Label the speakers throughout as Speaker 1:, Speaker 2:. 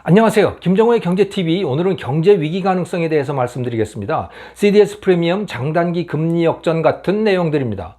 Speaker 1: 안녕하세요. 김정호의 경제TV. 오늘은 경제 위기 가능성에 대해서 말씀드리겠습니다. CDS 프리미엄 장단기 금리 역전 같은 내용들입니다.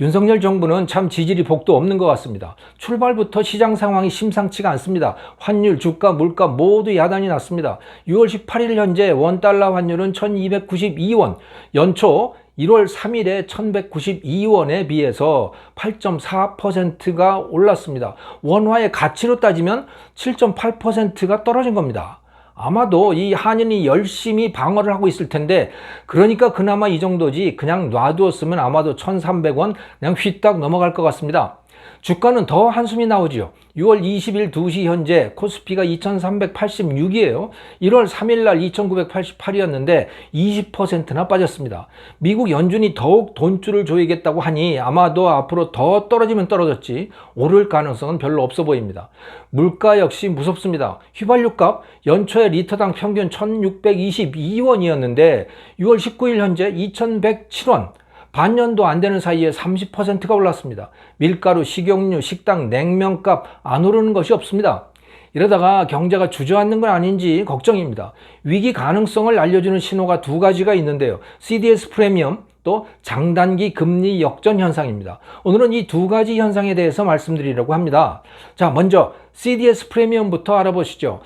Speaker 1: 윤석열 정부는 참 지지리 복도 없는 것 같습니다. 출발부터 시장 상황이 심상치가 않습니다. 환율, 주가, 물가 모두 야단이 났습니다. 6월 18일 현재 원달러 환율은 1292원, 연초 1월 3일에 1192원에 비해서 8.4%가 올랐습니다. 원화의 가치로 따지면 7.8%가 떨어진 겁니다. 아마도 이 한인이 열심히 방어를 하고 있을 텐데, 그러니까 그나마 이 정도지 그냥 놔두었으면 아마도 1300원 그냥 휘딱 넘어갈 것 같습니다. 주가는 더 한숨이 나오지요. 6월 20일 2시 현재 코스피가 2386이에요. 1월 3일날 2988이었는데 20%나 빠졌습니다. 미국 연준이 더욱 돈줄을 조이겠다고 하니 아마도 앞으로 더 떨어지면 떨어졌지 오를 가능성은 별로 없어 보입니다. 물가 역시 무섭습니다. 휘발유값 연초에 리터당 평균 1622원이었는데 6월 19일 현재 2107원, 반년도 안 되는 사이에 30%가 올랐습니다. 밀가루, 식용유, 식당, 냉면값 안 오르는 것이 없습니다. 이러다가 경제가 주저앉는 건 아닌지 걱정입니다. 위기 가능성을 알려주는 신호가 두 가지가 있는데요. CDS 프리미엄, 또 장단기 금리 역전 현상입니다. 오늘은 이 두 가지 현상에 대해서 말씀드리려고 합니다. 자, 먼저 CDS 프리미엄부터 알아보시죠.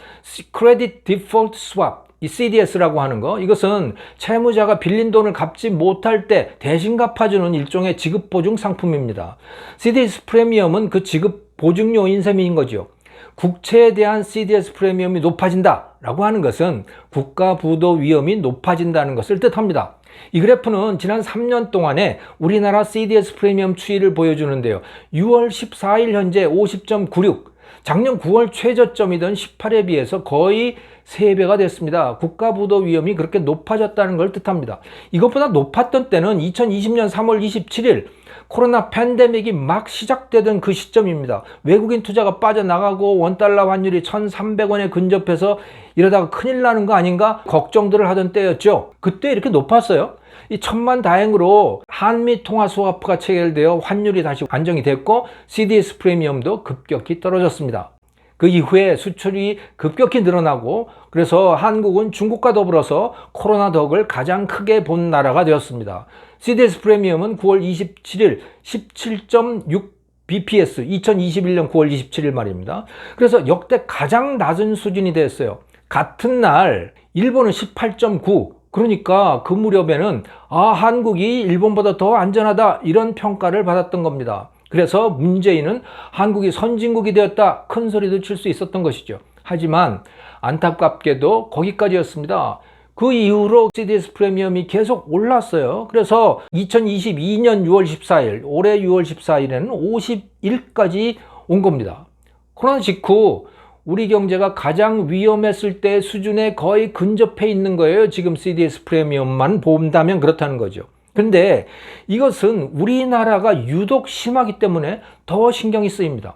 Speaker 1: Credit Default Swap, 이 CDS라고 하는 거, 이것은 채무자가 빌린 돈을 갚지 못할 때 대신 갚아주는 일종의 지급보증 상품입니다. CDS 프리미엄은 그 지급보증료인 셈인 거죠. 국채에 대한 CDS 프리미엄이 높아진다 라고 하는 것은 국가 부도 위험이 높아진다는 것을 뜻합니다. 이 그래프는 지난 3년 동안에 우리나라 CDS 프리미엄 추이를 보여주는데요. 6월 14일 현재 50.96, 작년 9월 최저점이던 18에 비해서 거의 3배가 됐습니다. 국가 부도 위험이 그렇게 높아졌다는 걸 뜻합니다. 이것보다 높았던 때는 2020년 3월 27일 코로나 팬데믹이 막 시작되던 그 시점입니다. 외국인 투자가 빠져나가고 원달러 환율이 1300원에 근접해서 이러다가 큰일 나는 거 아닌가 걱정들을 하던 때였죠. 그때 이렇게 높았어요. 이 천만다행으로 한미 통화 스와프가 체결되어 환율이 다시 안정이 됐고 CDS 프리미엄도 급격히 떨어졌습니다. 그 이후에 수출이 급격히 늘어나고, 그래서 한국은 중국과 더불어서 코로나 덕을 가장 크게 본 나라가 되었습니다. CDS 프리미엄은 9월 27일 17.6 BPS, 2021년 9월 27일 말입니다. 그래서 역대 가장 낮은 수준이 됐어요. 같은 날 일본은 18.9, 그러니까 그 무렵에는 한국이 일본보다 더 안전하다 이런 평가를 받았던 겁니다. 그래서 문재인은 한국이 선진국이 되었다 큰 소리도 칠 수 있었던 것이죠. 하지만 안타깝게도 거기까지였습니다. 그 이후로 CDS 프리미엄이 계속 올랐어요. 그래서 2022년 6월 14일, 올해 6월 14일에는 51까지 온 겁니다. 코로나 직후 우리 경제가 가장 위험했을 때 수준에 거의 근접해 있는 거예요. 지금 CDS 프리미엄만 본다면 그렇다는 거죠. 그런데 이것은 우리나라가 유독 심하기 때문에 더 신경이 쓰입니다.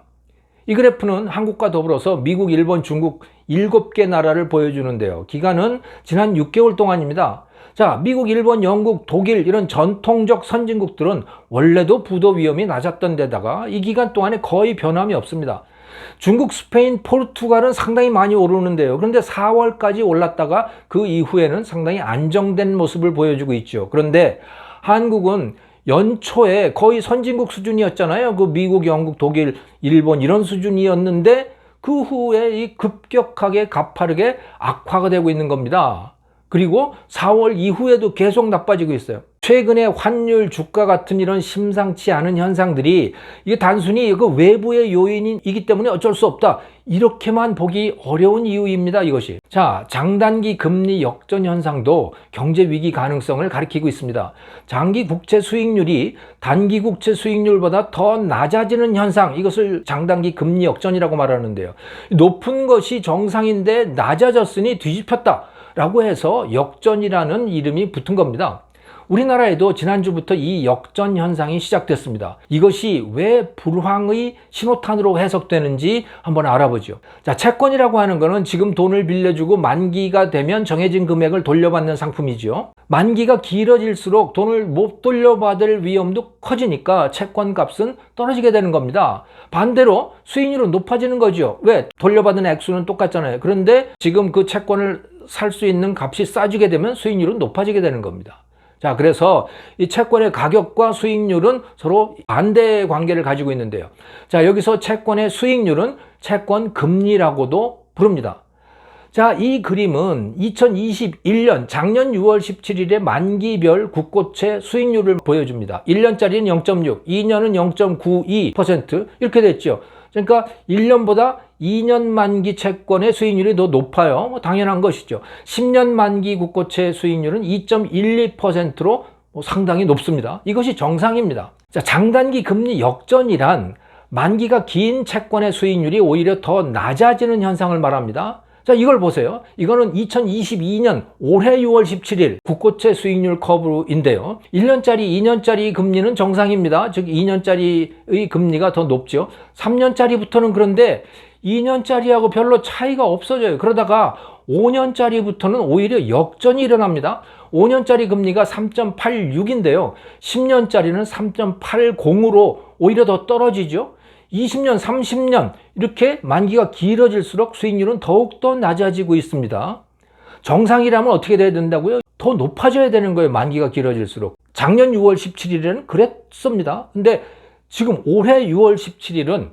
Speaker 1: 이 그래프는 한국과 더불어서 미국, 일본, 중국 7개 나라를 보여주는데요. 기간은 지난 6개월 동안입니다. 자, 미국, 일본, 영국, 독일 이런 전통적 선진국들은 원래도 부도 위험이 낮았던 데다가 이 기간 동안에 거의 변함이 없습니다. 중국, 스페인, 포르투갈은 상당히 많이 오르는데요. 그런데 4월까지 올랐다가 그 이후에는 상당히 안정된 모습을 보여주고 있죠. 그런데 한국은 연초에 거의 선진국 수준이었잖아요. 그 미국, 영국, 독일, 일본 이런 수준이었는데 그 후에 이 급격하게 가파르게 악화가 되고 있는 겁니다. 그리고 4월 이후에도 계속 나빠지고 있어요. 최근에 환율, 주가 같은 이런 심상치 않은 현상들이 이게 단순히 그 외부의 요인이기 때문에 어쩔 수 없다 이렇게만 보기 어려운 이유입니다. 이것이. 자, 장단기 금리 역전 현상도 경제 위기 가능성을 가리키고 있습니다. 장기 국채 수익률이 단기 국채 수익률보다 더 낮아지는 현상, 이것을 장단기 금리 역전이라고 말하는데요. 높은 것이 정상인데 낮아졌으니 뒤집혔다 라고 해서 역전이라는 이름이 붙은 겁니다. 우리나라에도 지난주부터 이 역전 현상이 시작됐습니다. 이것이 왜 불황의 신호탄으로 해석되는지 한번 알아보죠. 자, 채권이라고 하는 거는 지금 돈을 빌려주고 만기가 되면 정해진 금액을 돌려받는 상품이죠. 만기가 길어질수록 돈을 못 돌려받을 위험도 커지니까 채권 값은 떨어지게 되는 겁니다. 반대로 수익률은 높아지는 거죠. 왜? 돌려받은 액수는 똑같잖아요. 그런데 지금 그 채권을 살 수 있는 값이 싸지게 되면 수익률은 높아지게 되는 겁니다. 자, 그래서 이 채권의 가격과 수익률은 서로 반대 관계를 가지고 있는데요. 자, 여기서 채권의 수익률은 채권 금리라고도 부릅니다. 자, 이 그림은 2021년 작년 6월 17일의 만기별 국고채 수익률을 보여줍니다. 1년짜리는 0.6, 2년은 0.92% 이렇게 됐죠. 그러니까 1년보다 2년 만기 채권의 수익률이 더 높아요. 뭐 당연한 것이죠. 10년 만기 국고채 수익률은 2.12%로 상당히 높습니다. 이것이 정상입니다. 자, 장단기 금리 역전이란 만기가 긴 채권의 수익률이 오히려 더 낮아지는 현상을 말합니다. 자, 이걸 보세요. 이거는 2022년 올해 6월 17일 국고채 수익률 커브인데요. 1년짜리, 2년짜리 금리는 정상입니다. 즉 2년짜리의 금리가 더 높죠. 3년짜리부터는 그런데 2년짜리하고 별로 차이가 없어져요. 그러다가 5년짜리부터는 오히려 역전이 일어납니다. 5년짜리 금리가 3.86인데요. 10년짜리는 3.80으로 오히려 더 떨어지죠. 20년, 30년 이렇게 만기가 길어질수록 수익률은 더욱더 낮아지고 있습니다. 정상이라면 어떻게 돼야 된다고요? 더 높아져야 되는 거예요. 만기가 길어질수록. 작년 6월 17일에는 그랬습니다. 근데 지금 올해 6월 17일은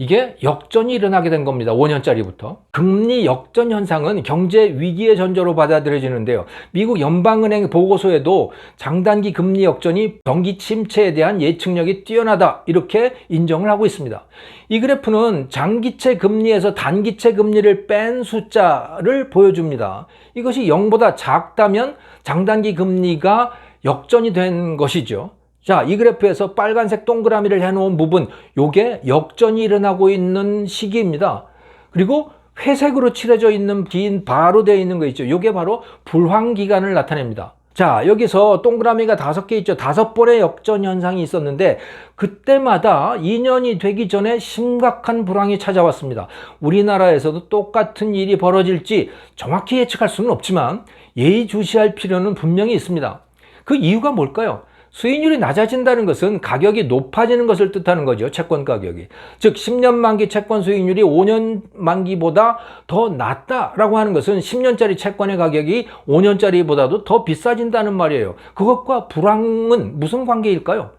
Speaker 1: 이게 역전이 일어나게 된 겁니다. 5년짜리부터. 금리 역전 현상은 경제 위기의 전조로 받아들여지는데요. 미국 연방은행 보고서에도 장단기 금리 역전이 경기 침체에 대한 예측력이 뛰어나다 이렇게 인정을 하고 있습니다. 이 그래프는 장기채 금리에서 단기채 금리를 뺀 숫자를 보여줍니다. 이것이 0보다 작다면 장단기 금리가 역전이 된 것이죠. 자, 이 그래프에서 빨간색 동그라미를 해놓은 부분, 요게 역전이 일어나고 있는 시기입니다. 그리고 회색으로 칠해져 있는 긴 바로 되어 있는 거 있죠. 요게 바로 불황 기간을 나타냅니다. 자, 여기서 동그라미가 5개 있죠. 5번의 역전 현상이 있었는데 그때마다 2년이 되기 전에 심각한 불황이 찾아왔습니다. 우리나라에서도 똑같은 일이 벌어질지 정확히 예측할 수는 없지만 예의주시할 필요는 분명히 있습니다. 그 이유가 뭘까요? 수익률이 낮아진다는 것은 가격이 높아지는 것을 뜻하는 거죠. 채권 가격이. 즉 10년 만기 채권 수익률이 5년 만기보다 더 낮다라고 하는 것은 10년짜리 채권의 가격이 5년짜리보다도 더 비싸진다는 말이에요. 그것과 불황은 무슨 관계일까요?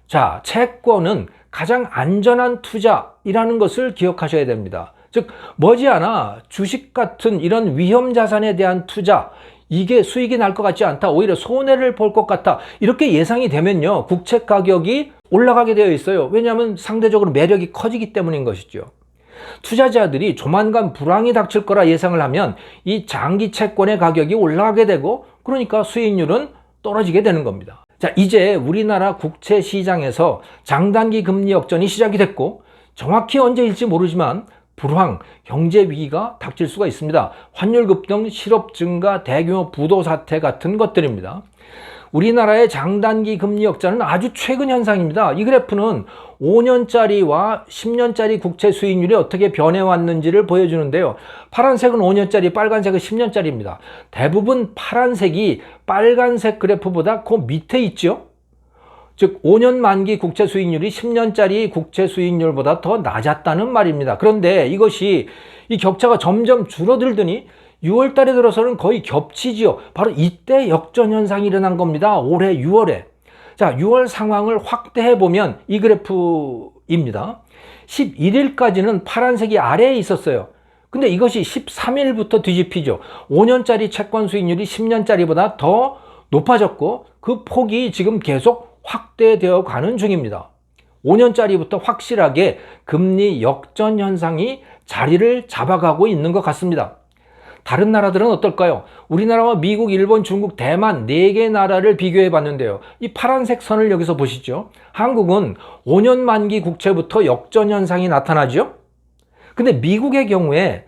Speaker 1: 자, 채권은 가장 안전한 투자이라는 것을 기억하셔야 됩니다. 즉 머지않아 주식 같은 이런 위험 자산에 대한 투자, 이게 수익이 날 것 같지 않다, 오히려 손해를 볼 것 같다, 이렇게 예상이 되면요 국채 가격이 올라가게 되어 있어요. 왜냐하면 상대적으로 매력이 커지기 때문인 것이죠. 투자자들이 조만간 불황이 닥칠 거라 예상을 하면 이 장기 채권의 가격이 올라가게 되고, 그러니까 수익률은 떨어지게 되는 겁니다. 자, 이제 우리나라 국채 시장에서 장단기 금리 역전이 시작이 됐고, 정확히 언제일지 모르지만 불황, 경제 위기가 닥칠 수가 있습니다. 환율 급등, 실업 증가, 대규모 부도 사태 같은 것들입니다. 우리나라의 장단기 금리 역전은 아주 최근 현상입니다. 이 그래프는 5년짜리와 10년짜리 국채 수익률이 어떻게 변해왔는지를 보여주는데요. 파란색은 5년짜리, 빨간색은 10년짜리입니다. 대부분 파란색이 빨간색 그래프보다 그 밑에 있죠. 즉 5년 만기 국채 수익률이 10년짜리 국채 수익률보다 더 낮았다는 말입니다. 그런데 이것이 이 격차가 점점 줄어들더니 6월 달에 들어서는 거의 겹치지요. 바로 이때 역전 현상이 일어난 겁니다. 올해 6월에. 자, 6월 상황을 확대해 보면 이 그래프입니다. 11일까지는 파란색이 아래에 있었어요. 근데 이것이 13일부터 뒤집히죠. 5년짜리 채권 수익률이 10년짜리보다 더 높아졌고 그 폭이 지금 계속 확대되어 가는 중입니다. 5년짜리부터 확실하게 금리 역전 현상이 자리를 잡아가고 있는 것 같습니다. 다른 나라들은 어떨까요? 우리나라와 미국, 일본, 중국, 대만 4개 나라를 비교해 봤는데요. 이 파란색 선을 여기서 보시죠. 한국은 5년 만기 국채부터 역전 현상이 나타나죠. 근데 미국의 경우에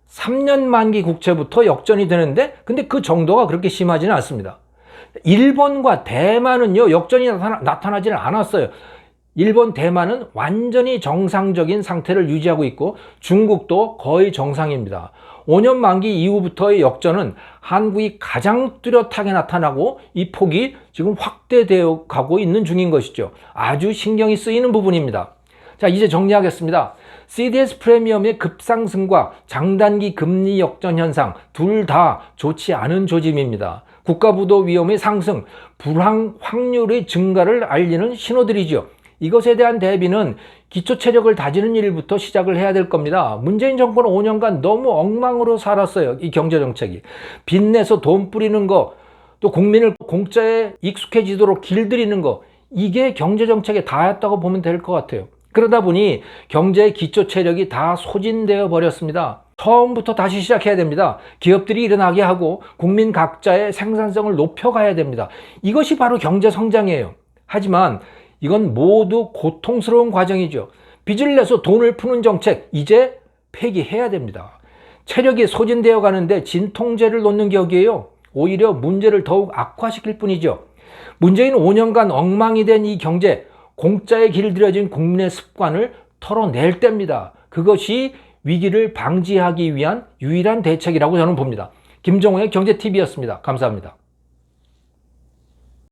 Speaker 1: 3년 만기 국채부터 역전이 되는데 근데 그 정도가 그렇게 심하지는 않습니다. 일본과 대만은요, 역전이 나타나지는 않았어요. 일본, 대만은 완전히 정상적인 상태를 유지하고 있고 중국도 거의 정상입니다. 5년 만기 이후부터의 역전은 한국이 가장 뚜렷하게 나타나고 이 폭이 지금 확대되어 가고 있는 중인 것이죠. 아주 신경이 쓰이는 부분입니다. 자, 이제 정리하겠습니다. CDS 프리미엄의 급상승과 장단기 금리 역전 현상 둘 다 좋지 않은 조짐입니다. 국가부도 위험의 상승, 불황 확률의 증가를 알리는 신호들이죠. 이것에 대한 대비는 기초 체력을 다지는 일부터 시작을 해야 될 겁니다. 문재인 정권은 5년간 너무 엉망으로 살았어요. 이 경제정책이. 빚내서 돈 뿌리는 거, 또 국민을 공짜에 익숙해지도록 길들이는 거, 이게 경제정책에 다였다고 보면 될 것 같아요. 그러다 보니 경제의 기초 체력이 다 소진되어 버렸습니다. 처음부터 다시 시작해야 됩니다. 기업들이 일어나게 하고 국민 각자의 생산성을 높여가야 됩니다. 이것이 바로 경제 성장이에요. 하지만 이건 모두 고통스러운 과정이죠. 빚을 내서 돈을 푸는 정책 이제 폐기해야 됩니다. 체력이 소진되어 가는데 진통제를 놓는 격이에요. 오히려 문제를 더욱 악화시킬 뿐이죠. 문재인 5년간 엉망이 된 이 경제, 공짜에 길들여진 국민의 습관을 털어낼 때입니다. 그것이 위기를 방지하기 위한 유일한 대책이라고 저는 봅니다. 김종호의 경제TV였습니다. 감사합니다.